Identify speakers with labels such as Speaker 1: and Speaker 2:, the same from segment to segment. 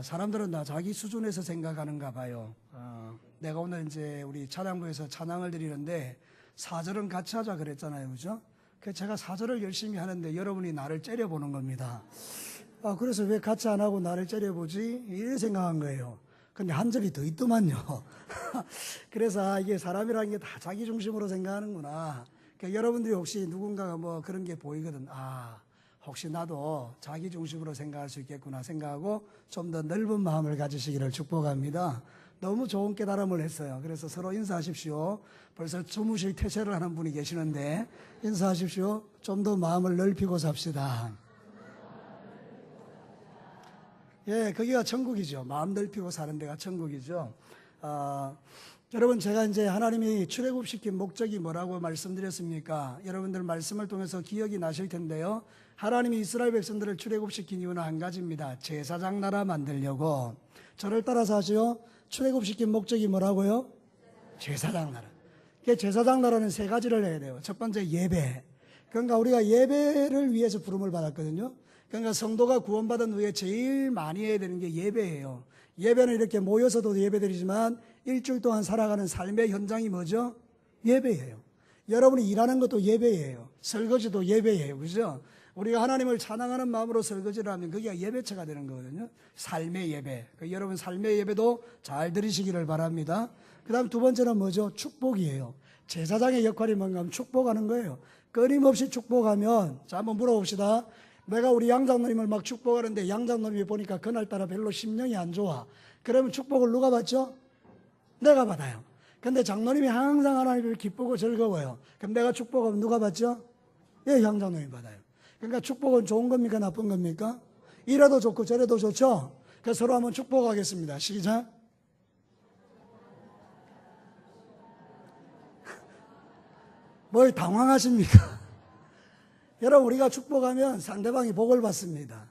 Speaker 1: 사람들은 다 자기 수준에서 생각하는가 봐요. 내가 오늘 이제 우리 찬양부에서 찬양을 드리는데 4절은 같이 하자 그랬잖아요. 그죠? 그래서 제가 4절을 열심히 하는데 여러분이 나를 째려보는 겁니다. 그래서 왜 같이 안 하고 나를 째려보지? 이렇게 생각한 거예요. 근데 한 절이 더 있더만요. 그래서 이게 사람이라는 게 다 자기 중심으로 생각하는구나. 그러니까 여러분들이 혹시 누군가가 뭐 그런 게 보이거든. 혹시 나도 자기 중심으로 생각할 수 있겠구나 생각하고 좀 더 넓은 마음을 가지시기를 축복합니다. 너무 좋은 깨달음을 했어요. 그래서 서로 인사하십시오. 벌써 주무실 태세를 하는 분이 계시는데 인사하십시오. 좀 더 마음을 넓히고 삽시다. 예, 거기가 천국이죠. 마음 넓히고 사는 데가 천국이죠. 여러분, 제가 이제 하나님이 출애굽시킨 목적이 뭐라고 말씀드렸습니까? 여러분들 말씀을 통해서 기억이 나실 텐데요. 하나님이 이스라엘 백성들을 출애굽시킨 이유는 한 가지입니다. 제사장 나라 만들려고. 저를 따라서 하시오. 출애굽시킨 목적이 뭐라고요? 제사장 나라. 제사장 나라는 세 가지를 해야 돼요. 첫 번째 예배. 그러니까 우리가 예배를 위해서 부름을 받았거든요. 그러니까 성도가 구원받은 후에 제일 많이 해야 되는 게 예배예요. 예배는 이렇게 모여서도 예배드리지만 일주일 동안 살아가는 삶의 현장이 뭐죠? 예배예요. 여러분이 일하는 것도 예배예요. 설거지도 예배예요. 그죠? 우리가 하나님을 찬양하는 마음으로 설거지를 하면 그게 예배처가 되는 거거든요. 삶의 예배. 여러분 삶의 예배도 잘 들으시기를 바랍니다. 그 다음 두 번째는 뭐죠? 축복이에요. 제사장의 역할이 뭔가 하면 축복하는 거예요. 끊임없이 축복하면, 자, 한번 물어봅시다. 내가 우리 양장로님을 막 축복하는데 양장로님이 보니까 그날따라 별로 심령이 안 좋아. 그러면 축복을 누가 받죠? 내가 받아요. 근데 장로님이 항상 하나님을 기쁘고 즐거워요. 그럼 내가 축복하면 누가 받죠? 예, 양장로님이 받아요. 그러니까 축복은 좋은 겁니까? 나쁜 겁니까? 이래도 좋고 저래도 좋죠? 그래서 서로 한번 축복하겠습니다. 시작. 뭘 당황하십니까? 여러분, 우리가 축복하면 상대방이 복을 받습니다.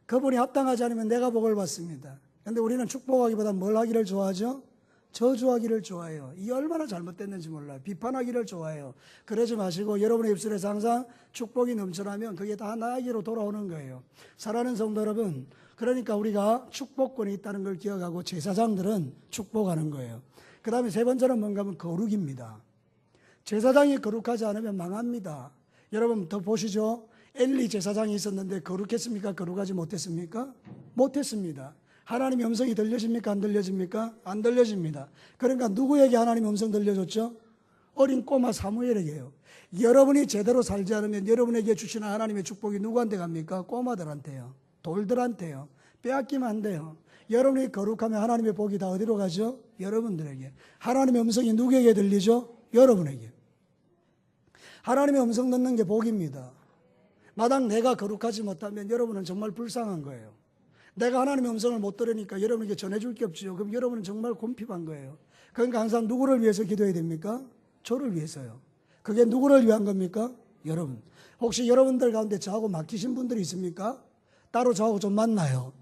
Speaker 1: 그분이 합당하지 않으면 내가 복을 받습니다. 그런데 우리는 축복하기보다 뭘 하기를 좋아하죠? 저주하기를 좋아해요. 이게 얼마나 잘못됐는지 몰라요. 비판하기를 좋아해요. 그러지 마시고 여러분의 입술에서 항상 축복이 넘쳐나면 그게 다 나에게로 돌아오는 거예요. 사랑하는 성도 여러분, 그러니까 우리가 축복권이 있다는 걸 기억하고 제사장들은 축복하는 거예요. 그 다음에 세 번째는 뭔가 하면 거룩입니다. 제사장이 거룩하지 않으면 망합니다. 여러분 더 보시죠. 엘리 제사장이 있었는데 거룩했습니까? 거룩하지 못했습니까? 못했습니다. 하나님의 음성이 들려집니까? 안 들려집니까? 안 들려집니다. 그러니까 누구에게 하나님의 음성 들려줬죠? 어린 꼬마 사무엘에게요. 여러분이 제대로 살지 않으면 여러분에게 주시는 하나님의 축복이 누구한테 갑니까? 꼬마들한테요. 돌들한테요. 빼앗기면 안 돼요. 여러분이 거룩하면 하나님의 복이 다 어디로 가죠? 여러분들에게. 하나님의 음성이 누구에게 들리죠? 여러분에게. 하나님의 음성 듣는 게 복입니다. 마땅 내가 거룩하지 못하면 여러분은 정말 불쌍한 거예요. 내가 하나님의 음성을 못 들으니까 여러분에게 전해줄 게 없지요. 그럼 여러분은 정말 곤핍한 거예요. 그러니까 항상 누구를 위해서 기도해야 됩니까? 저를 위해서요. 그게 누구를 위한 겁니까? 여러분. 혹시 여러분들 가운데 저하고 막히신 분들이 있습니까? 따로 저하고 좀 만나요.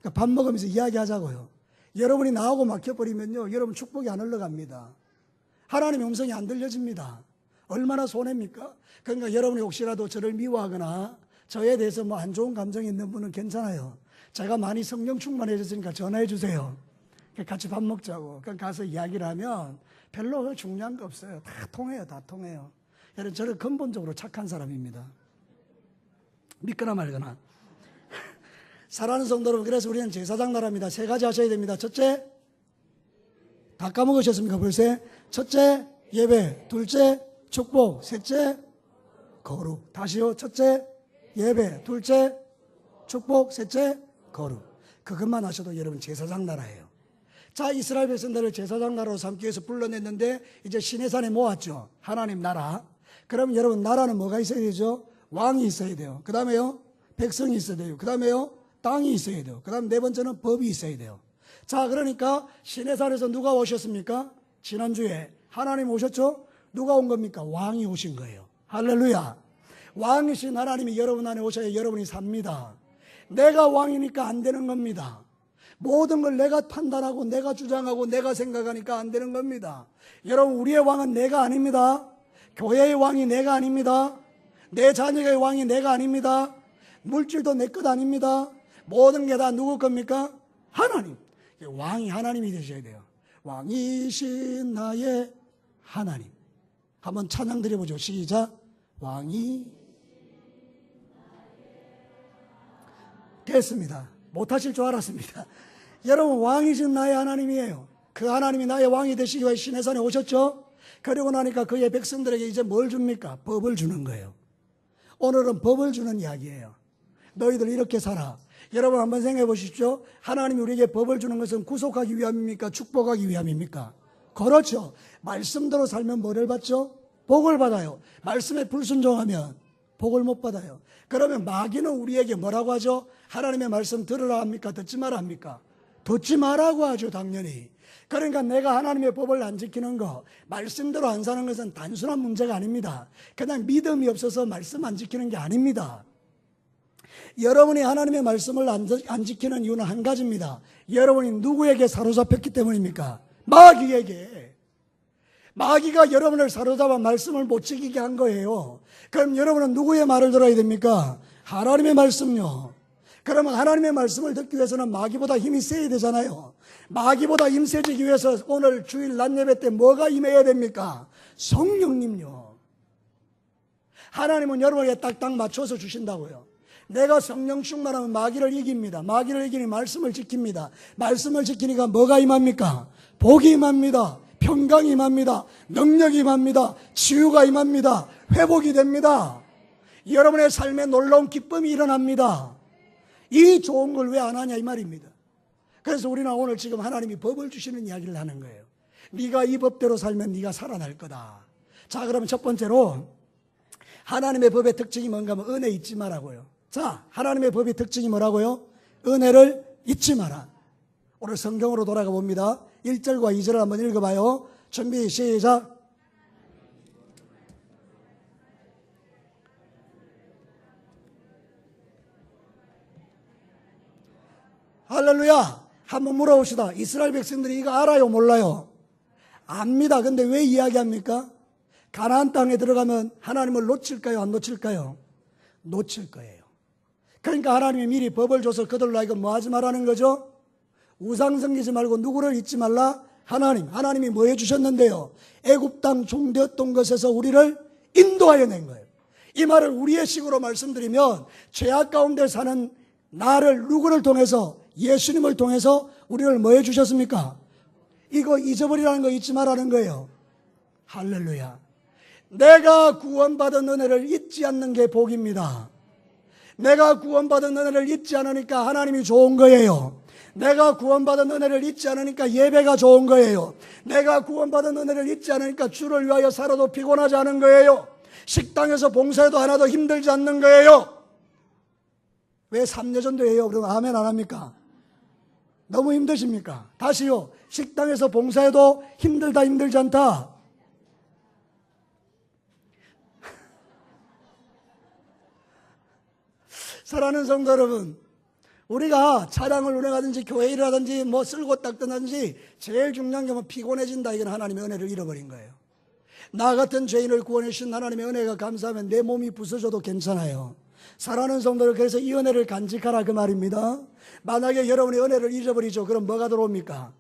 Speaker 1: 그러니까 밥 먹으면서 이야기하자고요. 여러분이 나하고 막혀버리면요, 여러분 축복이 안 흘러갑니다. 하나님의 음성이 안 들려집니다. 얼마나 손해입니까? 그러니까 여러분이 혹시라도 저를 미워하거나 저에 대해서 뭐 안 좋은 감정이 있는 분은 괜찮아요. 제가 많이 성령 충만해졌으니까 전화해 주세요. 같이 밥 먹자고. 그러니까 가서 이야기를 하면 별로 중요한 거 없어요. 다 통해요. 다 통해요. 여러분, 저는 근본적으로 착한 사람입니다. 믿거나 말거나. 사랑하는 성도 여러분, 그래서 우리는 제사장 나라입니다. 세 가지 하셔야 됩니다. 첫째, 다 까먹으셨습니까 벌써? 첫째, 예배. 둘째, 축복. 셋째, 거룩. 다시요. 첫째, 예배. 둘째, 축복. 셋째, 거룩. 그것만 하셔도 여러분 제사장 나라예요. 자, 이스라엘 백성들을 제사장 나라로 삼기 위해서 불러냈는데 이제 시내산에 모았죠. 하나님 나라. 그럼 여러분 나라는 뭐가 있어야 되죠? 왕이 있어야 돼요. 그 다음에요, 백성이 있어야 돼요. 그 다음에요, 땅이 있어야 돼요. 그 다음 네 번째는 법이 있어야 돼요. 자, 그러니까 시내산에서 누가 오셨습니까? 지난주에 하나님 오셨죠? 누가 온 겁니까? 왕이 오신 거예요. 할렐루야. 왕이신 하나님이 여러분 안에 오셔야 여러분이 삽니다. 내가 왕이니까 안 되는 겁니다. 모든 걸 내가 판단하고 내가 주장하고 내가 생각하니까 안 되는 겁니다. 여러분, 우리의 왕은 내가 아닙니다. 교회의 왕이 내가 아닙니다. 내 자녀의 왕이 내가 아닙니다. 물질도 내 것 아닙니다. 모든 게 다 누구 겁니까? 하나님. 왕이 하나님이 되셔야 돼요. 왕이신 나의 하나님. 한번 찬양 드려보죠. 시작. 왕이 됐습니다. 못하실 줄 알았습니다. 여러분, 왕이신 나의 하나님이에요. 그 하나님이 나의 왕이 되시기 위해 시내산에 오셨죠? 그리고 나니까 그의 백성들에게 이제 뭘 줍니까? 법을 주는 거예요. 오늘은 법을 주는 이야기예요. 너희들 이렇게 살아. 여러분 한번 생각해 보십시오. 하나님이 우리에게 법을 주는 것은 구속하기 위함입니까? 축복하기 위함입니까? 그렇죠. 말씀대로 살면 뭐를 받죠? 복을 받아요. 말씀에 불순종하면 복을 못 받아요. 그러면 마귀는 우리에게 뭐라고 하죠? 하나님의 말씀 들으라 합니까? 듣지 마라 합니까? 듣지 마라고 하죠, 당연히. 그러니까 내가 하나님의 법을 안 지키는 거, 말씀대로 안 사는 것은 단순한 문제가 아닙니다. 그냥 믿음이 없어서 말씀 안 지키는 게 아닙니다. 여러분이 하나님의 말씀을 안 지키는 이유는 한 가지입니다. 여러분이 누구에게 사로잡혔기 때문입니까? 마귀에게. 마귀가 여러분을 사로잡아 말씀을 못 지키게 한 거예요. 그럼 여러분은 누구의 말을 들어야 됩니까? 하나님의 말씀요. 그러면 하나님의 말씀을 듣기 위해서는 마귀보다 힘이 세야 되잖아요. 마귀보다 힘 세지기 위해서 오늘 주일 낮 예배 때 뭐가 임해야 됩니까? 성령님요. 하나님은 여러분에게 딱딱 맞춰서 주신다고요. 내가 성령 충만하면 마귀를 이깁니다. 마귀를 이기니 말씀을 지킵니다. 말씀을 지키니까 뭐가 임합니까? 복이 임합니다. 평강이 임합니다. 능력이 임합니다. 치유가 임합니다. 회복이 됩니다. 여러분의 삶에 놀라운 기쁨이 일어납니다. 이 좋은 걸 왜 안 하냐 이 말입니다. 그래서 우리는 오늘 지금 하나님이 법을 주시는 이야기를 하는 거예요. 네가 이 법대로 살면 네가 살아날 거다. 자, 그러면 첫 번째로 하나님의 법의 특징이 뭔가 하면 은혜 잊지 마라고요. 자, 하나님의 법의 특징이 뭐라고요? 은혜를 잊지 마라. 오늘 성경으로 돌아가 봅니다. 1절과 2절을 한번 읽어봐요. 준비 시작. 할렐루야. 한번 물어봅시다. 이스라엘 백성들이 이거 알아요? 몰라요? 압니다. 근데 왜 이야기합니까? 가나안 땅에 들어가면 하나님을 놓칠까요? 안 놓칠까요? 놓칠 거예요. 그러니까 하나님이 미리 법을 줘서 그들로 하여금 뭐 하지 말라는 거죠? 우상 섬기지 말고 누구를 잊지 말라? 하나님. 하나님이 뭐 해주셨는데요? 애굽 땅 종되었던 것에서 우리를 인도하여 낸 거예요. 이 말을 우리의 식으로 말씀드리면 죄악 가운데 사는 나를 누구를 통해서, 예수님을 통해서 우리를 뭐 해주셨습니까? 이거 잊어버리라는 거 잊지 말라는 거예요. 할렐루야. 내가 구원받은 은혜를 잊지 않는 게 복입니다. 내가 구원받은 은혜를 잊지 않으니까 하나님이 좋은 거예요. 내가 구원받은 은혜를 잊지 않으니까 예배가 좋은 거예요. 내가 구원받은 은혜를 잊지 않으니까 주를 위하여 살아도 피곤하지 않은 거예요. 식당에서 봉사해도 하나도 힘들지 않는 거예요. 왜 3여전도 해요? 그럼 아멘 안 합니까? 너무 힘드십니까? 다시요. 식당에서 봉사해도 힘들다 힘들지 않다. 사랑하는 성도 여러분, 우리가 차량을 운행하든지 교회 일을 하든지 뭐 쓸고 닦든지 제일 중요한 게 뭐 피곤해진다. 이건 하나님의 은혜를 잃어버린 거예요. 나 같은 죄인을 구원해 주신 하나님의 은혜가 감사하면 내 몸이 부서져도 괜찮아요. 사랑하는 성도들, 그래서 이 은혜를 간직하라 그 말입니다. 만약에 여러분이 은혜를 잊어버리죠. 그럼 뭐가 들어옵니까?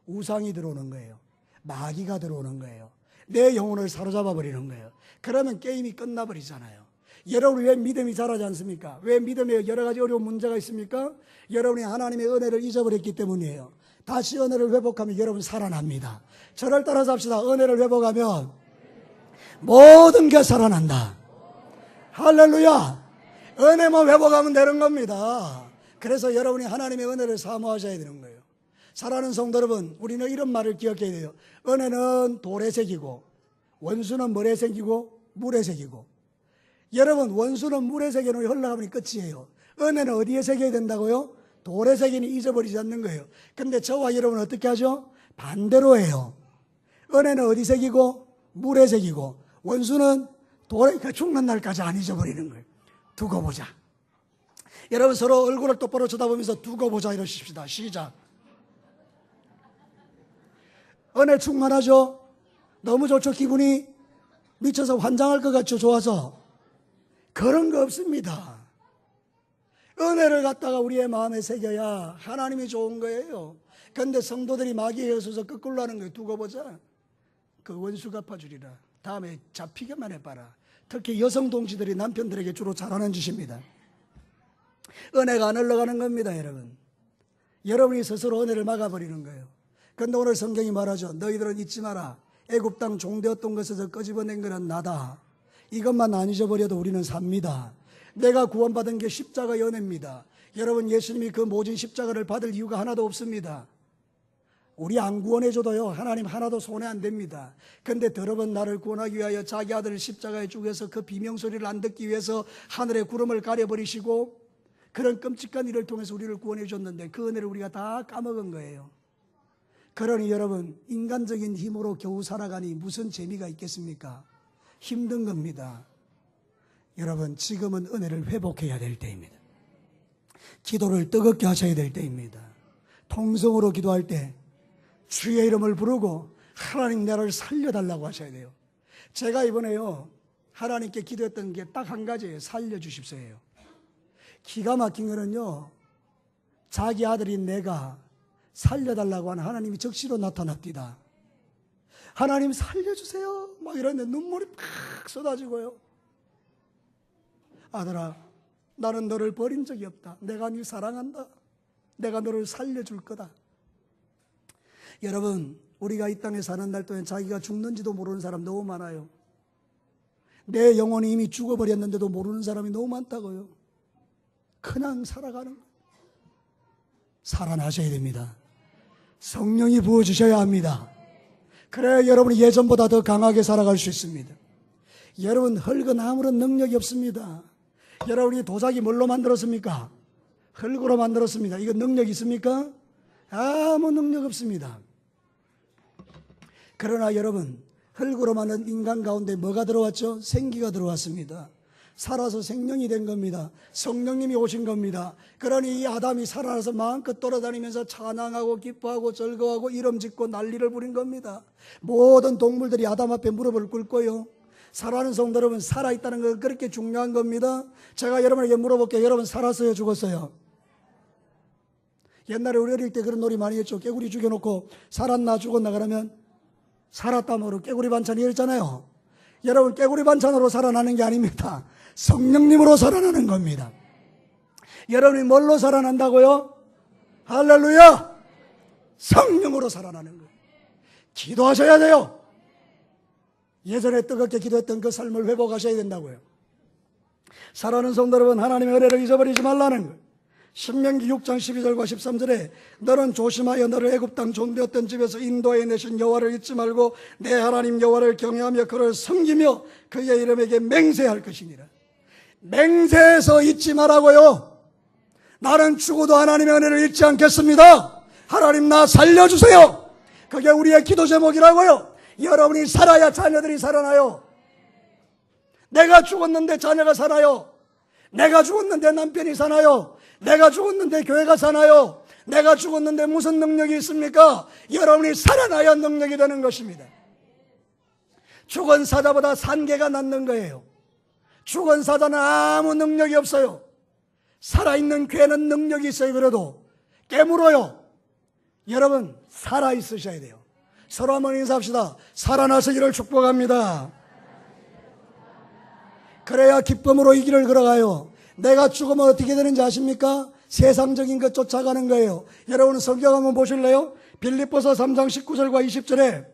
Speaker 1: 우상이 들어오는 거예요. 마귀가 들어오는 거예요. 내 영혼을 사로잡아 버리는 거예요. 그러면 게임이 끝나버리잖아요. 여러분이 왜 믿음이 자라지 않습니까? 왜 믿음에 여러 가지 어려운 문제가 있습니까? 여러분이 하나님의 은혜를 잊어버렸기 때문이에요. 다시 은혜를 회복하면 여러분 살아납니다. 저를 따라서 합시다. 은혜를 회복하면 모든 게 살아난다. 할렐루야. 은혜만 회복하면 되는 겁니다. 그래서 여러분이 하나님의 은혜를 사모하셔야 되는 거예요. 사랑하는 성도 여러분, 우리는 이런 말을 기억해야 돼요. 은혜는 돌에 새기고 원수는 뭐에 새기고 물에 새기고. 여러분, 원수는 물에 새겨놓으면 흘러가면 끝이에요. 은혜는 어디에 새겨야 된다고요? 돌에 새기니 잊어버리지 않는 거예요. 근데 저와 여러분은 어떻게 하죠? 반대로 해요. 은혜는 어디 새기고 물에 새기고, 원수는 돌에 죽는 날까지 안 잊어버리는 거예요. 두고 보자. 여러분, 서로 얼굴을 똑바로 쳐다보면서 두고 보자 이러십시다. 시작. 은혜 충만하죠? 너무 좋죠? 기분이 미쳐서 환장할 것 같죠? 좋아서. 그런 거 없습니다. 은혜를 갖다가 우리의 마음에 새겨야 하나님이 좋은 거예요. 그런데 성도들이 마귀에 의해서 거꾸로 하는 거예요. 두고 보자. 그 원수 갚아주리라. 다음에 잡히게만 해봐라. 특히 여성 동지들이 남편들에게 주로 잘하는 짓입니다. 은혜가 안 흘러가는 겁니다, 여러분. 여러분이 스스로 은혜를 막아버리는 거예요. 그런데 오늘 성경이 말하죠. 너희들은 잊지 마라. 애굽 땅 종되었던 것에서 끄집어낸 것은 나다. 이것만 안 잊어버려도 우리는 삽니다. 내가 구원받은 게 십자가 연애입니다. 여러분, 예수님이 그 모진 십자가를 받을 이유가 하나도 없습니다. 우리 안 구원해줘도요, 하나님 하나도 손해 안 됩니다. 그런데 더러운 나를 구원하기 위하여 자기 아들을 십자가에 죽여서 그 비명소리를 안 듣기 위해서 하늘의 구름을 가려버리시고 그런 끔찍한 일을 통해서 우리를 구원해 줬는데 그 은혜를 우리가 다 까먹은 거예요. 그러니 여러분, 인간적인 힘으로 겨우 살아가니 무슨 재미가 있겠습니까? 힘든 겁니다. 여러분, 지금은 은혜를 회복해야 될 때입니다. 기도를 뜨겁게 하셔야 될 때입니다. 통성으로 기도할 때 주의 이름을 부르고 하나님 나를 살려달라고 하셔야 돼요. 제가 이번에요, 하나님께 기도했던 게 딱 한 가지예요. 살려주십시오예요. 기가 막힌 거는요, 자기 아들인 내가 살려달라고 하는 하나님이 적시로 나타났디다. 하나님 살려주세요 막 이러는데 눈물이 팍 쏟아지고요. 아들아, 나는 너를 버린 적이 없다. 내가 네 사랑한다. 내가 너를 살려줄 거다. 여러분, 우리가 이 땅에 사는 날 동안 자기가 죽는지도 모르는 사람 너무 많아요. 내 영혼이 이미 죽어버렸는데도 모르는 사람이 너무 많다고요. 그냥 살아가는 거예요. 살아나셔야 됩니다. 성령이 부어주셔야 합니다. 그래야 여러분이 예전보다 더 강하게 살아갈 수 있습니다. 여러분, 흙은 아무런 능력이 없습니다. 여러분이 도자기 뭘로 만들었습니까? 흙으로 만들었습니다. 이거 능력 있습니까? 아무 능력 없습니다. 그러나 여러분, 흙으로 만든 인간 가운데 뭐가 들어왔죠? 생기가 들어왔습니다. 살아서 생명이 된 겁니다. 성령님이 오신 겁니다. 그러니 이 아담이 살아나서 마음껏 돌아다니면서 찬양하고 기뻐하고 즐거워하고 이름 짓고 난리를 부린 겁니다. 모든 동물들이 아담 앞에 무릎을 꿇고요. 살아가는 성도 여러분, 살아있다는 건 그렇게 중요한 겁니다. 제가 여러분에게 물어볼게요. 여러분 살았어요? 죽었어요? 옛날에 우리 어릴 때 그런 놀이 많이 했죠. 깨구리 죽여놓고 살았나 죽었나 그러면 살았다므로 깨구리 반찬이 있잖아요. 여러분, 깨구리 반찬으로 살아나는 게 아닙니다. 성령님으로 살아나는 겁니다. 여러분이 뭘로 살아난다고요? 할렐루야! 성령으로 살아나는 거예요. 기도하셔야 돼요. 예전에 뜨겁게 기도했던 그 삶을 회복하셔야 된다고요. 사랑하는 성도 여러분, 하나님의 은혜를 잊어버리지 말라는 거예요. 신명기 6장 12절과 13절에 너는 조심하여 너를 애굽 땅 종되었던 집에서 인도해 내신 여호와를 잊지 말고 내 하나님 여호와를 경외하며 그를 섬기며 그의 이름에게 맹세할 것이니라. 맹세해서 잊지 말라고요. 나는 죽어도 하나님의 은혜를 잊지 않겠습니다. 하나님 나 살려주세요. 그게 우리의 기도 제목이라고요. 여러분이 살아야 자녀들이 살아나요. 내가 죽었는데 자녀가 살아요. 내가 죽었는데 남편이 사나요? 내가 죽었는데 교회가 사나요? 내가 죽었는데 무슨 능력이 있습니까? 여러분이 살아나야 능력이 되는 것입니다. 죽은 사자보다 산 개가 낫는 거예요. 죽은 사자는 아무 능력이 없어요. 살아있는 괴는 능력이 있어요. 그래도 깨물어요. 여러분 살아있으셔야 돼요. 서로 한번 인사합시다. 살아나시기를 축복합니다. 그래야 기쁨으로 이 길을 걸어가요. 내가 죽으면 어떻게 되는지 아십니까? 세상적인 것 쫓아가는 거예요. 여러분 성경 한번 보실래요? 빌립보서 3장 19절과 20절에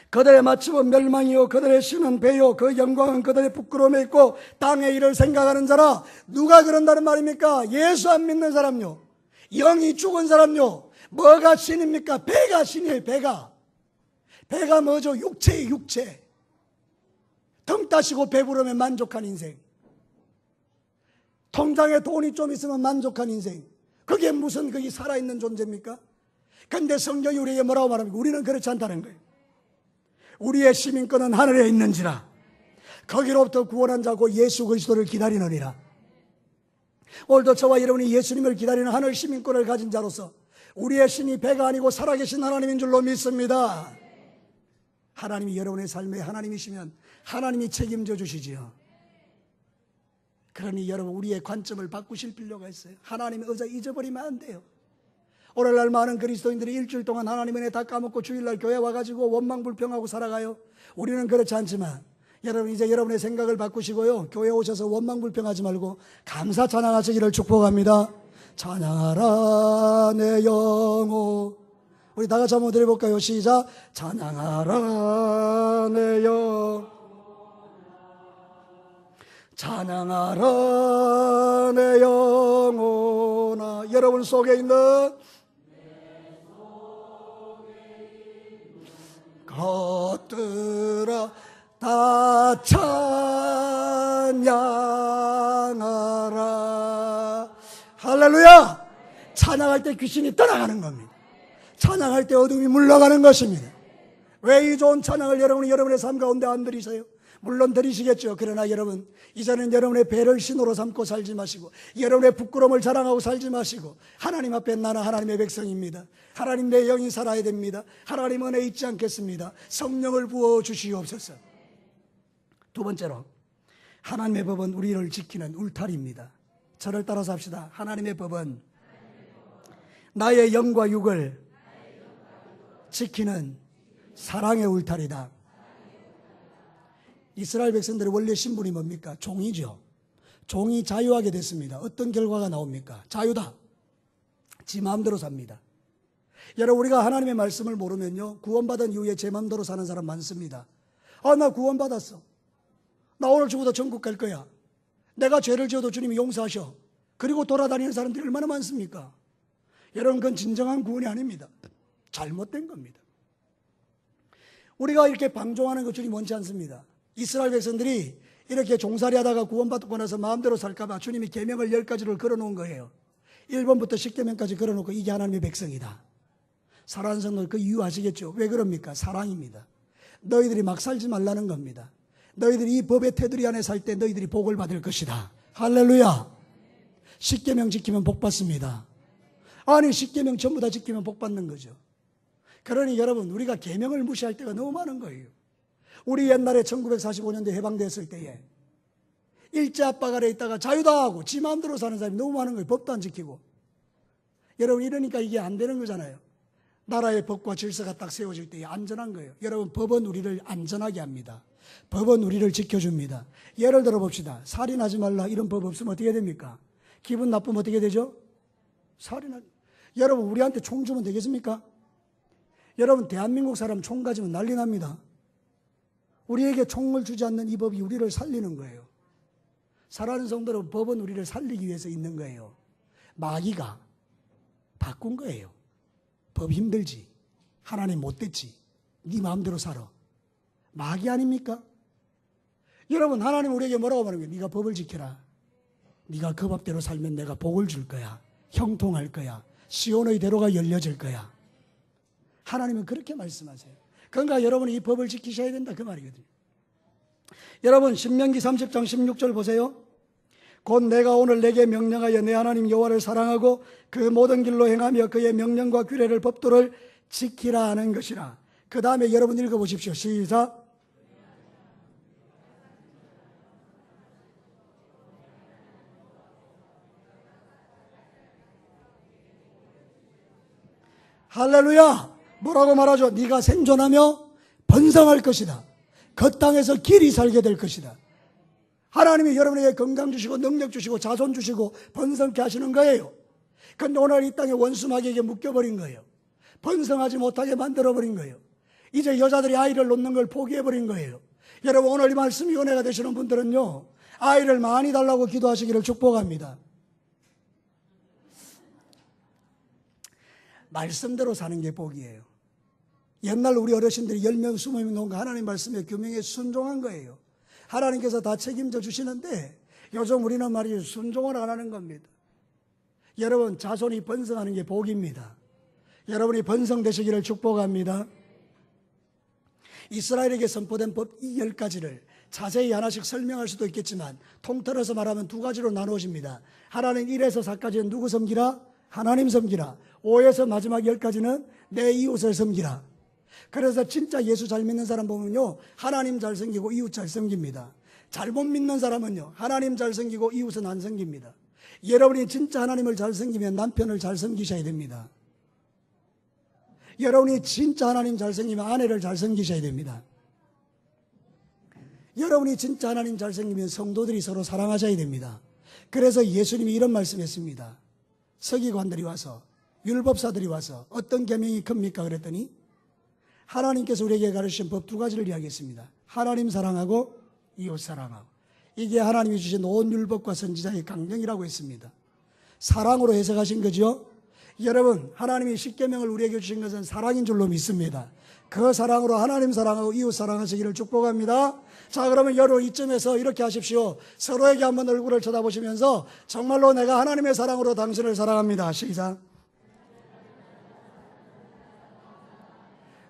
Speaker 1: 그들의 마침은 멸망이요 그들의 신은 배요 그 영광은 그들의 부끄러움에 있고 땅의 일을 생각하는 자라. 누가 그런다는 말입니까? 예수 안 믿는 사람요. 영이 죽은 사람요. 뭐가 신입니까? 배가 신이에요. 배가 뭐죠? 육체예요. 육체. 등 따시고 배부르면 만족한 인생. 통장에 돈이 좀 있으면 만족한 인생. 그게 무슨 그게 살아있는 존재입니까? 근데 성경이 우리에게 뭐라고 말합니까? 우리는 그렇지 않다는 거예요. 우리의 시민권은 하늘에 있는지라 거기로부터 구원한 자고 예수 그리스도를 기다리느니라. 오늘도 저와 여러분이 예수님을 기다리는 하늘 시민권을 가진 자로서 우리의 신이 배가 아니고 살아계신 하나님인 줄로 믿습니다. 하나님이 여러분의 삶에 하나님이시면 하나님이 책임져 주시지요. 그러니 여러분 우리의 관점을 바꾸실 필요가 있어요. 하나님의 의자 잊어버리면 안 돼요. 오늘날 많은 그리스도인들이 일주일 동안 하나님 은혜 다 까먹고 주일날 교회 와가지고 원망불평하고 살아가요. 우리는 그렇지 않지만 여러분 이제 여러분의 생각을 바꾸시고요, 교회 오셔서 원망불평하지 말고 감사 찬양하시기를 축복합니다. 찬양하라 내 영혼. 우리 다 같이 한번 드려볼까요? 시작. 찬양하라 내 영혼, 찬양하라 내 영혼아. 여러분 속에 있는 것들아 다 찬양하라. 할렐루야. 찬양할 때 귀신이 떠나가는 겁니다. 찬양할 때 어둠이 물러가는 것입니다. 왜 이 좋은 찬양을 여러분이 여러분의 삶 가운데 안 들이세요? 물론 들이시겠죠. 그러나 여러분 이제는 여러분의 배를 신호로 삼고 살지 마시고 여러분의 부끄러움을 자랑하고 살지 마시고 하나님 앞에 나는 하나님의 백성입니다. 하나님 내 영이 살아야 됩니다. 하나님 은혜 잊지 않겠습니다. 성령을 부어주시옵소서. 두 번째로 하나님의 법은 우리를 지키는 울타리입니다. 저를 따라서 합시다. 하나님의 법은 나의 영과 육을 지키는 사랑의 울타리다. 이스라엘 백성들의 원래 신분이 뭡니까? 종이죠. 종이 자유하게 됐습니다. 어떤 결과가 나옵니까? 자유다. 지 마음대로 삽니다. 여러분 우리가 하나님의 말씀을 모르면요, 구원받은 이후에 제 마음대로 사는 사람 많습니다. 나 구원받았어. 나 오늘 죽어도 천국 갈 거야. 내가 죄를 지어도 주님이 용서하셔. 그리고 돌아다니는 사람들이 얼마나 많습니까? 여러분 그건 진정한 구원이 아닙니다. 잘못된 겁니다. 우리가 이렇게 방종하는 것 주님 원치 않습니다. 이스라엘 백성들이 이렇게 종살이 하다가 구원받고 나서 마음대로 살까봐 주님이 계명을 10가지를 걸어놓은 거예요. 1번부터 10계명까지 걸어놓고 이게 하나님의 백성이다. 사랑하는 성도들 그 이유 아시겠죠? 왜 그럽니까? 사랑입니다. 너희들이 막 살지 말라는 겁니다. 너희들이 이 법의 테두리 안에 살 때 너희들이 복을 받을 것이다. 할렐루야. 10계명 지키면 복 받습니다. 아니 10계명 전부 다 지키면 복 받는 거죠. 그러니 여러분 우리가 계명을 무시할 때가 너무 많은 거예요. 우리 옛날에 1945년도에 해방됐을 때에 일제 압박 아래 있다가 자유다 하고 지 마음대로 사는 사람이 너무 많은 거예요. 법도 안 지키고. 여러분 이러니까 이게 안 되는 거잖아요. 나라의 법과 질서가 딱 세워질 때에 안전한 거예요. 여러분 법은 우리를 안전하게 합니다. 법은 우리를 지켜줍니다. 예를 들어 봅시다. 살인하지 말라 이런 법 없으면 어떻게 됩니까? 기분 나쁘면 어떻게 되죠? 살인하. 여러분 우리한테 총 주면 되겠습니까? 여러분 대한민국 사람 총 가지면 난리 납니다. 우리에게 총을 주지 않는 이 법이 우리를 살리는 거예요. 사랑하는 성도는 법은 우리를 살리기 위해서 있는 거예요. 마귀가 바꾼 거예요. 법 힘들지. 하나님 못됐지. 네 마음대로 살아. 마귀 아닙니까? 여러분 하나님 우리에게 뭐라고 말하는 거예요? 네가 법을 지켜라. 네가 그 법대로 살면 내가 복을 줄 거야. 형통할 거야. 시온의 대로가 열려질 거야. 하나님은 그렇게 말씀하세요. 그러니까 여러분이 이 법을 지키셔야 된다 그 말이거든요. 여러분 신명기 30장 16절 보세요. 곧 내가 오늘 내게 명령하여 내 하나님 여호와를 사랑하고 그 모든 길로 행하며 그의 명령과 규례를 법도를 지키라 하는 것이라. 그 다음에 여러분 읽어보십시오. 시작. 할렐루야. 뭐라고 말하죠? 네가 생존하며 번성할 것이다. 그 땅에서 길이 살게 될 것이다. 하나님이 여러분에게 건강 주시고 능력 주시고 자손 주시고 번성케 하시는 거예요. 그런데 오늘 이 땅에 원수 마귀에게 묶여버린 거예요. 번성하지 못하게 만들어버린 거예요. 이제 여자들이 아이를 놓는 걸 포기해버린 거예요. 여러분 오늘 이 말씀이 은혜가 되시는 분들은요, 아이를 많이 달라고 기도하시기를 축복합니다. 말씀대로 사는 게 복이에요. 옛날 우리 어르신들이 10명, 20명 놓은 거 하나님 말씀에 규명에 순종한 거예요. 하나님께서 다 책임져 주시는데 요즘 우리는 말이죠, 순종을 안 하는 겁니다. 여러분 자손이 번성하는 게 복입니다. 여러분이 번성되시기를 축복합니다. 이스라엘에게 선포된 법 이 10가지를 자세히 하나씩 설명할 수도 있겠지만 통틀어서 말하면 두 가지로 나누어집니다. 하나는 1에서 4까지는 누구 섬기라? 하나님 섬기라. 5에서 마지막 10까지는 내 이웃을 섬기라. 그래서 진짜 예수 잘 믿는 사람 보면요, 하나님 잘 섬기고 이웃 잘 섬깁니다. 잘못 믿는 사람은요, 하나님 잘 섬기고 이웃은 안 섬깁니다. 여러분이 진짜 하나님을 잘 섬기면 남편을 잘 섬기셔야 됩니다. 여러분이 진짜 하나님 잘 섬기면 아내를 잘 섬기셔야 됩니다. 여러분이 진짜 하나님 잘 섬기면 성도들이 서로 사랑하셔야 됩니다. 그래서 예수님이 이런 말씀했습니다. 서기관들이 와서, 율법사들이 와서 어떤 계명이 큽니까? 그랬더니 하나님께서 우리에게 가르치신 법 두 가지를 이야기했습니다. 하나님 사랑하고 이웃 사랑하고. 이게 하나님이 주신 온 율법과 선지자의 강령이라고 했습니다. 사랑으로 해석하신 거죠. 여러분, 하나님이 십계명을 우리에게 주신 것은 사랑인 줄로 믿습니다. 그 사랑으로 하나님 사랑하고 이웃 사랑하시기를 축복합니다. 자, 그러면 여러분 이쯤에서 이렇게 하십시오. 서로에게 한번 얼굴을 쳐다보시면서 정말로 내가 하나님의 사랑으로 당신을 사랑합니다. 시작.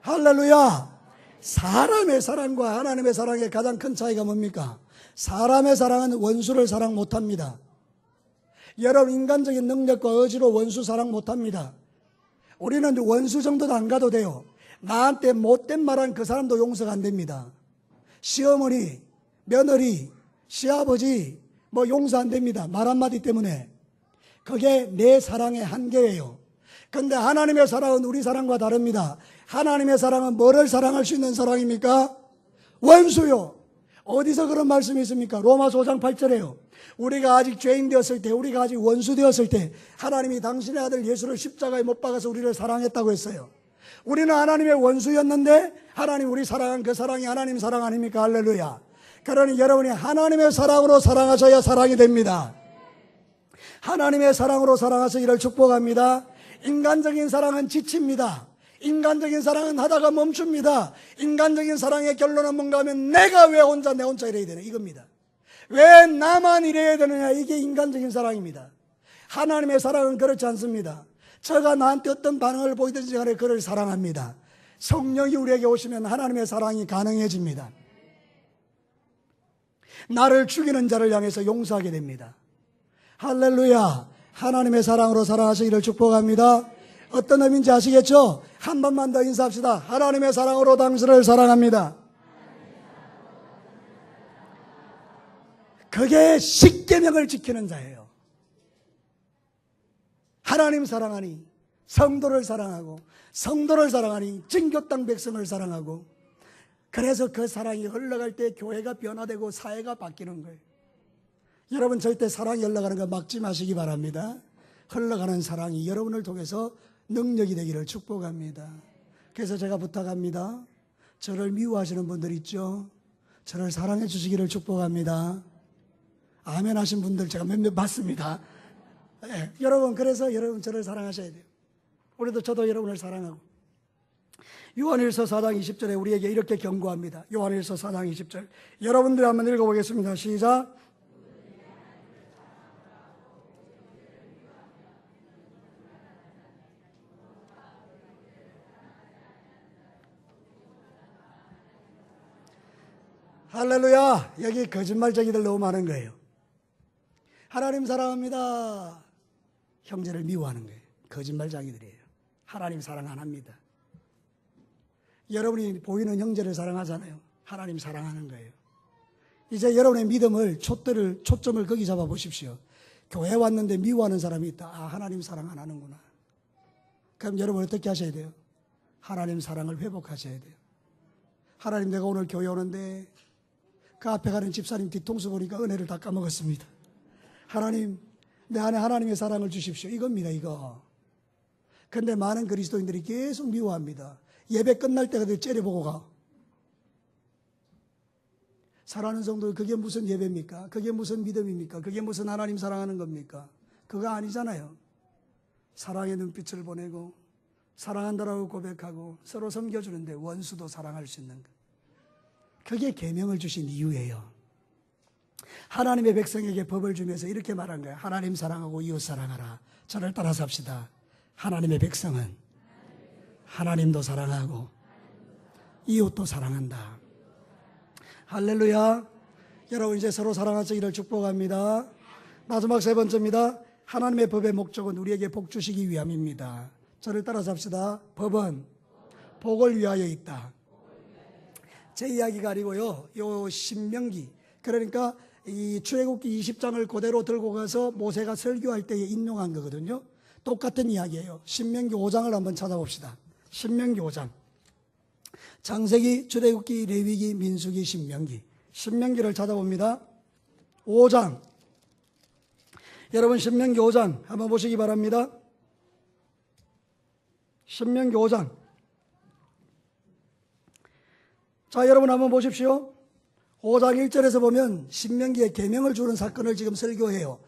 Speaker 1: 할렐루야. 사람의 사랑과 하나님의 사랑의 가장 큰 차이가 뭡니까? 사람의 사랑은 원수를 사랑 못합니다. 여러분, 인간적인 능력과 의지로 원수 사랑 못합니다. 우리는 원수 정도도 안 가도 돼요. 나한테 못된 말한 그 사람도 용서가 안 됩니다. 시어머니, 며느리, 시아버지 용서 안 됩니다. 말 한마디 때문에. 그게 내 사랑의 한계예요. 그런데 하나님의 사랑은 우리 사랑과 다릅니다. 하나님의 사랑은 뭐를 사랑할 수 있는 사랑입니까? 원수요. 어디서 그런 말씀이 있습니까? 로마서 5장 8절에요. 우리가 아직 죄인 되었을 때, 우리가 아직 원수 되었을 때 하나님이 당신의 아들 예수를 십자가에 못 박아서 우리를 사랑했다고 했어요. 우리는 하나님의 원수였는데 하나님 우리 사랑한 그 사랑이 하나님 사랑 아닙니까? 할렐루야. 그러니 여러분이 하나님의 사랑으로 사랑하셔야 사랑이 됩니다. 하나님의 사랑으로 사랑하시기를 축복합니다. 인간적인 사랑은 지칩니다. 인간적인 사랑은 하다가 멈춥니다. 인간적인 사랑의 결론은 뭔가 하면 내가 왜 혼자 내 혼자 이래야 되나 이겁니다. 왜 나만 이래야 되느냐, 이게 인간적인 사랑입니다. 하나님의 사랑은 그렇지 않습니다. 저가 나한테 어떤 반응을 보이든지 간에 그를 사랑합니다. 성령이 우리에게 오시면 하나님의 사랑이 가능해집니다. 나를 죽이는 자를 향해서 용서하게 됩니다. 할렐루야. 하나님의 사랑으로 살아가시기를 축복합니다. 어떤 의미인지 아시겠죠? 한 번만 더 인사합시다. 하나님의 사랑으로 당신을 사랑합니다. 그게 십계명을 지키는 자예요. 하나님 사랑하니 성도를 사랑하고, 성도를 사랑하니 진교 땅 백성을 사랑하고, 그래서 그 사랑이 흘러갈 때 교회가 변화되고 사회가 바뀌는 거예요. 여러분, 절대 사랑이 흘러가는 거 막지 마시기 바랍니다. 흘러가는 사랑이 여러분을 통해서 능력이 되기를 축복합니다. 그래서 제가 부탁합니다. 저를 미워하시는 분들 있죠? 저를 사랑해 주시기를 축복합니다. 아멘 하신 분들 제가 몇몇 봤습니다. 네, 여러분, 그래서 여러분 저를 사랑하셔야 돼요. 우리도 저도 여러분을 사랑하고. 요한일서 4장 20절에 우리에게 이렇게 경고합니다. 요한일서 4장 20절. 여러분들이 한번 읽어보겠습니다. 시작. 할렐루야. 여기 거짓말쟁이들 너무 많은 거예요. 하나님 사랑합니다. 형제를 미워하는 거예요. 거짓말쟁이들이에요. 하나님 사랑 안 합니다. 여러분이 보이는 형제를 사랑하잖아요. 하나님 사랑하는 거예요. 이제 여러분의 믿음을 초점을 거기 잡아 보십시오. 교회 왔는데 미워하는 사람이 있다. 아, 하나님 사랑 안 하는구나. 그럼 여러분 어떻게 하셔야 돼요? 하나님 사랑을 회복하셔야 돼요. 하나님, 내가 오늘 교회 오는데 그 앞에 가는 집사님 뒤통수 보니까 은혜를 다 까먹었습니다. 하나님, 내 안에 하나님의 사랑을 주십시오. 이겁니다, 이거. 근데 많은 그리스도인들이 계속 미워합니다. 예배 끝날 때가 돼 째려보고 가. 사랑하는 성도, 그게 무슨 예배입니까? 그게 무슨 믿음입니까? 그게 무슨 하나님 사랑하는 겁니까? 그거 아니잖아요. 사랑의 눈빛을 보내고 사랑한다라고 고백하고 서로 섬겨주는데 원수도 사랑할 수 있는 것. 그게 계명을 주신 이유예요. 하나님의 백성에게 법을 주면서 이렇게 말한 거예요. 하나님 사랑하고 이웃 사랑하라. 저를 따라 삽시다. 하나님의 백성은 하나님도 사랑하고 이웃도 사랑한다. 할렐루야. 여러분, 이제 서로 사랑하시기를 축복합니다. 마지막 세 번째입니다. 하나님의 법의 목적은 우리에게 복 주시기 위함입니다. 저를 따라 삽시다. 법은 복을 위하여 있다. 제 이야기가 아니고요, 요 신명기, 그러니까 이 출애굽기 20장을 그대로 들고 가서 모세가 설교할 때에 인용한 거거든요. 똑같은 이야기예요. 신명기 5장을 한번 찾아봅시다. 신명기 5장. 창세기, 출애굽기, 레위기, 민수기, 신명기. 신명기를 찾아봅니다. 5장. 여러분 신명기 5장 한번 보시기 바랍니다. 신명기 5장. 자, 여러분 한번 보십시오. 5장 1절에서 보면 신명기에 계명을 주는 사건을 지금 설교해요.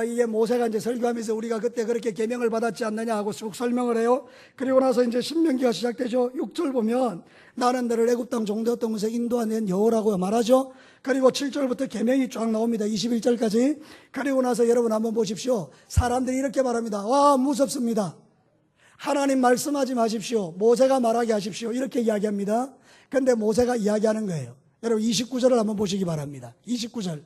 Speaker 1: 이게 모세가 이제 설교하면서 우리가 그때 그렇게 계명을 받았지 않느냐 하고 쭉 설명을 해요. 그리고 나서 이제 신명기가 시작되죠. 6절 보면 나는 너를 애굽 땅 종되었던 곳에 인도한 여호라고 말하죠. 그리고 7절부터 계명이 쫙 나옵니다. 21절까지. 그리고 나서 여러분 한번 보십시오. 사람들이 이렇게 말합니다. 와, 무섭습니다. 하나님 말씀하지 마십시오. 모세가 말하게 하십시오. 이렇게 이야기합니다. 근데 모세가 이야기하는 거예요. 여러분 29절을 한번 보시기 바랍니다. 29절.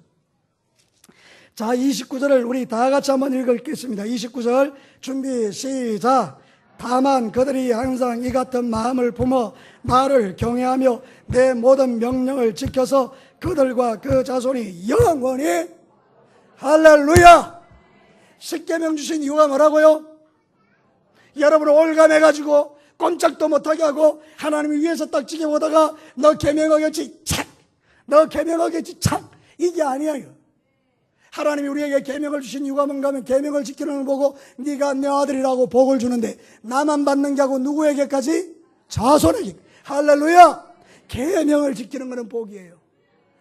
Speaker 1: 자, 29절을 우리 다 같이 한번 읽겠습니다. 29절 준비 시작. 다만 그들이 항상 이 같은 마음을 품어 나를 경외하며 내 모든 명령을 지켜서 그들과 그 자손이 영원히 할렐루야. 십계명 주신 이유가 뭐라고요? 여러분을 올감해가지고 꼼짝도 못하게 하고 하나님이 위에서 딱 지켜보다가 너 계명하겠지 착, 너 계명하겠지 착, 이게 아니에요. 하나님이 우리에게 계명을 주신 이유가 뭔가 하면 계명을 지키는 걸 보고 네가 내 아들이라고 복을 주는데 나만 받는 게 아니고 누구에게까지? 자손에게. 할렐루야. 계명을 지키는 것은 복이에요.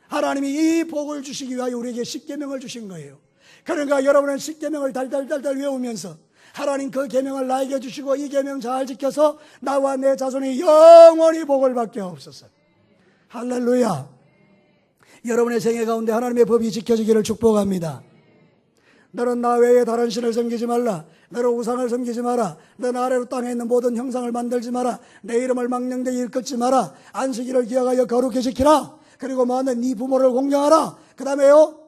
Speaker 1: 하나님이 이 복을 주시기 위하여 우리에게 십계명을 주신 거예요. 그러니까 여러분은 십계명을 달달달달 외우면서 하나님 그 계명을 나에게 주시고 이 계명 잘 지켜서 나와 내 자손이 영원히 복을 받게 하옵소서. 할렐루야. 여러분의 생애 가운데 하나님의 법이 지켜지기를 축복합니다. 너는 나 외에 다른 신을 섬기지 말라. 너는 우상을 섬기지 마라. 너는 아래로 땅에 있는 모든 형상을 만들지 마라. 내 이름을 망령되이 일컫지 마라. 안식일을 기억하여 거룩히 지키라. 그리고 너는 네 부모를 공경하라. 그 다음에요,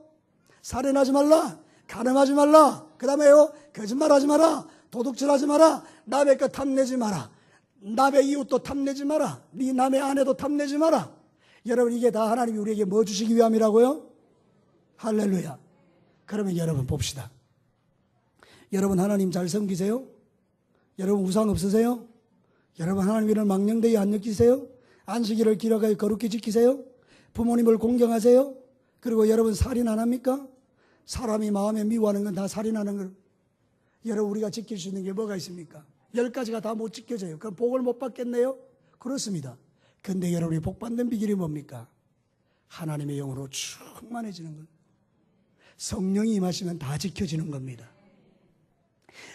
Speaker 1: 살인하지 말라. 간음하지 말라. 그 다음에요, 거짓말하지 마라. 도둑질하지 마라. 남의 것 탐내지 마라. 남의 이웃도 탐내지 마라. 네 남의 아내도 탐내지 마라. 여러분 이게 다 하나님이 우리에게 뭐 주시기 위함이라고요? 할렐루야. 그러면 여러분 봅시다. 여러분 하나님 잘 섬기세요? 여러분 우상 없으세요? 여러분 하나님을 망령되이 안 느끼세요? 안식일을 기록하여 거룩히 지키세요? 부모님을 공경하세요? 그리고 여러분 살인 안 합니까? 사람이 마음에 미워하는 건 다 살인하는 걸. 여러분 우리가 지킬 수 있는 게 뭐가 있습니까? 10가지가 다 못 지켜져요. 그럼 복을 못 받겠네요? 그렇습니다. 근데 여러분이 복 받는 비결이 뭡니까? 하나님의 영으로 충만해지는 것. 성령이 임하시면 다 지켜지는 겁니다.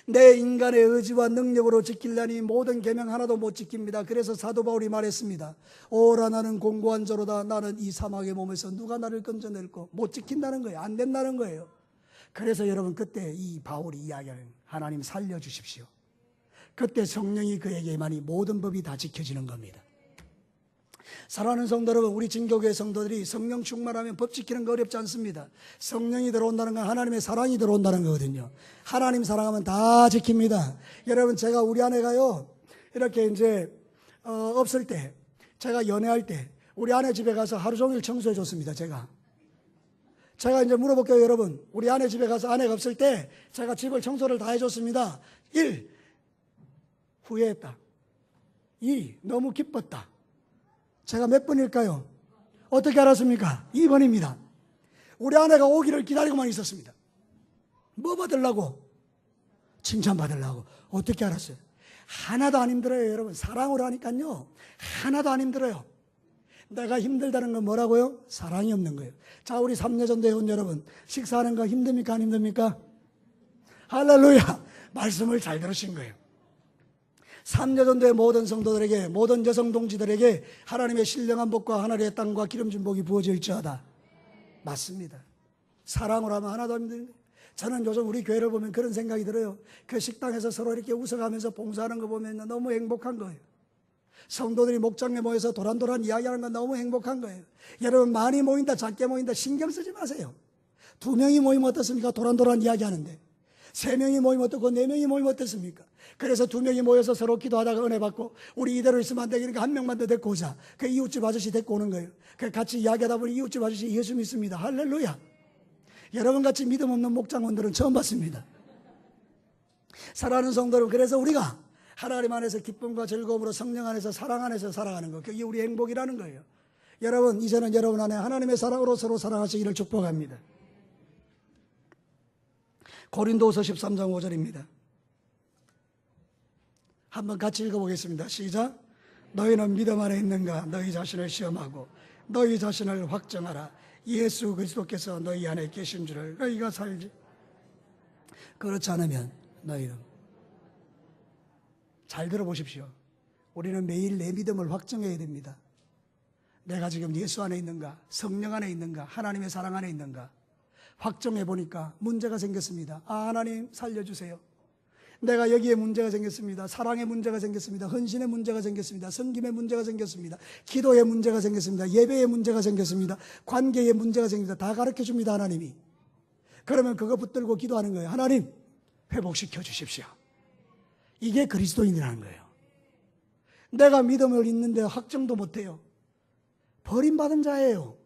Speaker 1: 내 인간의 의지와 능력으로 지키려니 모든 계명 하나도 못 지킵니다. 그래서 사도 바울이 말했습니다. 오라 나는 공고한 자로다. 나는 이 사막의 몸에서 누가 나를 건져낼꼬. 못 지킨다는 거예요. 안 된다는 거예요. 그래서 여러분 그때 이 바울이 이야기하는 하나님 살려주십시오. 그때 성령이 그에게 임하니 모든 법이 다 지켜지는 겁니다. 사랑하는 성도 여러분, 우리 진교교회 성도들이 성령 충만하면 법 지키는 거 어렵지 않습니다. 성령이 들어온다는 건 하나님의 사랑이 들어온다는 거거든요. 하나님 사랑하면 다 지킵니다. 여러분 제가 우리 아내가요 이렇게 이제 없을 때, 제가 연애할 때 우리 아내 집에 가서 하루 종일 청소해 줬습니다. 제가 이제 물어볼게요. 여러분 우리 아내 집에 가서 아내가 없을 때 제가 집을 청소를 다 해줬습니다. 1. 후회했다. 2. 너무 기뻤다. 제가 몇 번일까요? 어떻게 알았습니까? 2번입니다. 우리 아내가 오기를 기다리고만 있었습니다. 뭐 받으려고? 칭찬 받으려고. 어떻게 알았어요? 하나도 안 힘들어요. 여러분 사랑으로 하니까요 하나도 안 힘들어요. 내가 힘들다는 건 뭐라고요? 사랑이 없는 거예요. 자, 우리 삼례전도에 온 여러분 식사하는 거 힘듭니까? 안 힘듭니까? 할렐루야. 말씀을 잘 들으신 거예요. 삼례전도의 모든 성도들에게, 모든 여성 동지들에게 하나님의 신령한 복과 하늘의 땅과 기름진 복이 부어질지어다. 맞습니다. 사랑으로 하면 하나도 안 힘들어요. 저는 요즘 우리 교회를 보면 그런 생각이 들어요. 그 식당에서 서로 이렇게 웃어가면서 봉사하는 거 보면 너무 행복한 거예요. 성도들이 목장에 모여서 도란도란 이야기하는 건 너무 행복한 거예요. 여러분 많이 모인다 작게 모인다 신경 쓰지 마세요. 2명이 모이면 어떻습니까? 도란도란 이야기하는데 3명이 모이면 어떻고 4명이 모이면 어떻습니까? 그래서 2명이 모여서 서로 기도하다가 은혜 받고 우리 이대로 있으면 안 되니까 1명만 더 데리고 오자. 그 이웃집 아저씨 데리고 오는 거예요. 그 같이 이야기하다 보니 이웃집 아저씨 예수 믿습니다. 할렐루야. 여러분같이 믿음 없는 목장원들은 처음 봤습니다. 사랑하는 성도들, 그래서 우리가 하나님 안에서 기쁨과 즐거움으로 성령 안에서 사랑 안에서 살아가는 것, 그게 우리 행복이라는 거예요. 여러분, 이제는 여러분 안에 하나님의 사랑으로 서로 사랑하시기를 축복합니다. 고린도후서 13장 5절입니다. 한번 같이 읽어보겠습니다. 시작. 너희는 믿음 안에 있는가? 너희 자신을 시험하고 너희 자신을 확정하라. 예수 그리스도께서 너희 안에 계신 줄을 너희가 살지. 그렇지 않으면 너희는, 잘 들어보십시오. 우리는 매일 내 믿음을 확정해야 됩니다. 내가 지금 예수 안에 있는가? 성령 안에 있는가? 하나님의 사랑 안에 있는가? 확정해 보니까 문제가 생겼습니다. 아, 하나님 살려주세요. 내가 여기에 문제가 생겼습니다. 사랑의 문제가 생겼습니다. 헌신의 문제가 생겼습니다. 섬김의 문제가 생겼습니다. 기도의 문제가 생겼습니다. 예배의 문제가 생겼습니다. 관계의 문제가 생깁니다. 다 가르쳐 줍니다, 하나님이. 그러면 그거 붙들고 기도하는 거예요. 하나님, 회복시켜 주십시오. 이게 그리스도인이라는 거예요. 내가 믿음을 있는데 확정도 못해요. 버림받은 자예요.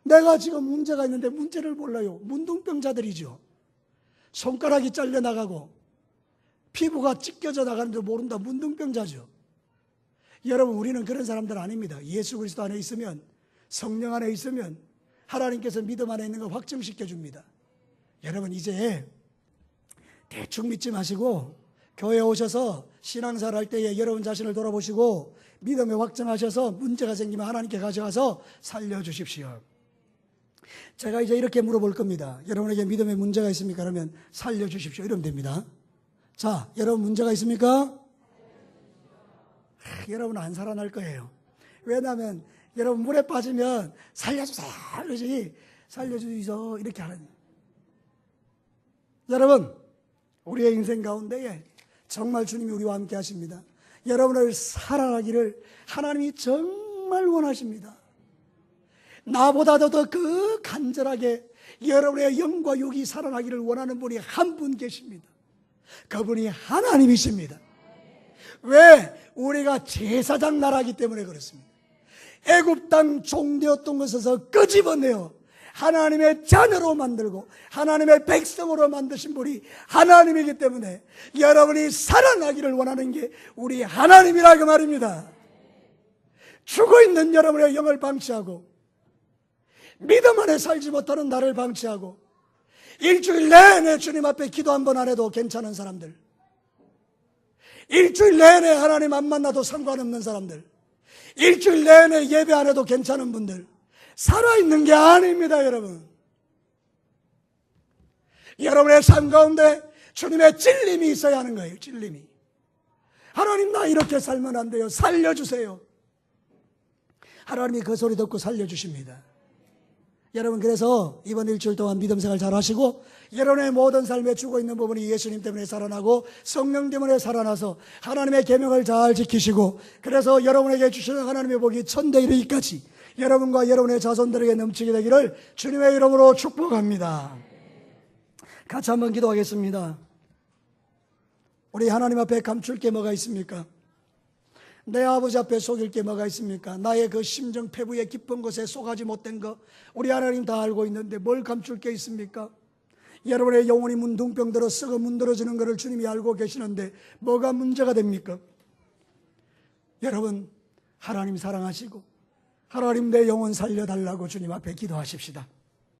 Speaker 1: 내가 지금 문제가 있는데 문제를 몰라요. 문둥병자들이죠. 손가락이 잘려나가고 피부가 찢겨져 나가는데 모른다. 문둥병자죠. 여러분, 우리는 그런 사람들 아닙니다. 예수 그리스도 안에 있으면, 성령 안에 있으면 하나님께서 믿음 안에 있는 거 확정시켜 줍니다. 여러분, 이제 대충 믿지 마시고 교회에 오셔서 신앙생활 할 때에 여러분 자신을 돌아보시고 믿음에 확정하셔서 문제가 생기면 하나님께 가져가서 살려주십시오. 제가 이제 이렇게 물어볼 겁니다. 여러분에게 믿음에 문제가 있습니까? 그러면 살려주십시오. 이러면 됩니다. 자, 여러분 문제가 있습니까? 여러분 안 살아날 거예요. 왜냐하면 여러분 물에 빠지면 살려주세요 그러지, 살려주세요 이렇게 하는. 여러분, 우리의 인생 가운데에 정말 주님이 우리와 함께 하십니다. 여러분을 사랑하기를 하나님이 정말 원하십니다. 나보다도 더 그 간절하게 여러분의 영과 육이 사랑하기를 원하는 분이 한 분 계십니다. 그분이 하나님이십니다. 왜? 우리가 제사장 나라이기 때문에 그렇습니다. 애굽 땅 종되었던 것에서 끄집어내어 하나님의 자녀로 만들고 하나님의 백성으로 만드신 분이 하나님이기 때문에 여러분이 살아나기를 원하는 게 우리 하나님이라 그 말입니다. 죽어있는 여러분의 영을 방치하고 믿음 안에 살지 못하는 나를 방치하고 일주일 내내 주님 앞에 기도 한 번 안 해도 괜찮은 사람들, 일주일 내내 하나님 안 만나도 상관없는 사람들, 일주일 내내 예배 안 해도 괜찮은 분들, 살아있는 게 아닙니다. 여러분, 여러분의 삶 가운데 주님의 찔림이 있어야 하는 거예요. 찔림이. 하나님, 나 이렇게 살면 안 돼요. 살려주세요. 하나님이 그 소리 듣고 살려주십니다. 여러분, 그래서 이번 일주일 동안 믿음 생활 잘 하시고 여러분의 모든 삶에 죽어 있는 부분이 예수님 때문에 살아나고 성령 때문에 살아나서 하나님의 계명을 잘 지키시고, 그래서 여러분에게 주시는 하나님의 복이 천대 이르기까지 여러분과 여러분의 자손들에게 넘치게 되기를 주님의 이름으로 축복합니다. 같이 한번 기도하겠습니다. 우리 하나님 앞에 감출 게 뭐가 있습니까? 내 아버지 앞에 속일 게 뭐가 있습니까? 나의 그 심정 패부의 깊은 곳에 속하지 못된 거 우리 하나님 다 알고 있는데 뭘 감출 게 있습니까? 여러분의 영혼이 문둥병들어 썩어 문드러지는 것을 주님이 알고 계시는데 뭐가 문제가 됩니까? 여러분, 하나님 사랑하시고 하나님 내 영혼 살려달라고 주님 앞에 기도하십시다.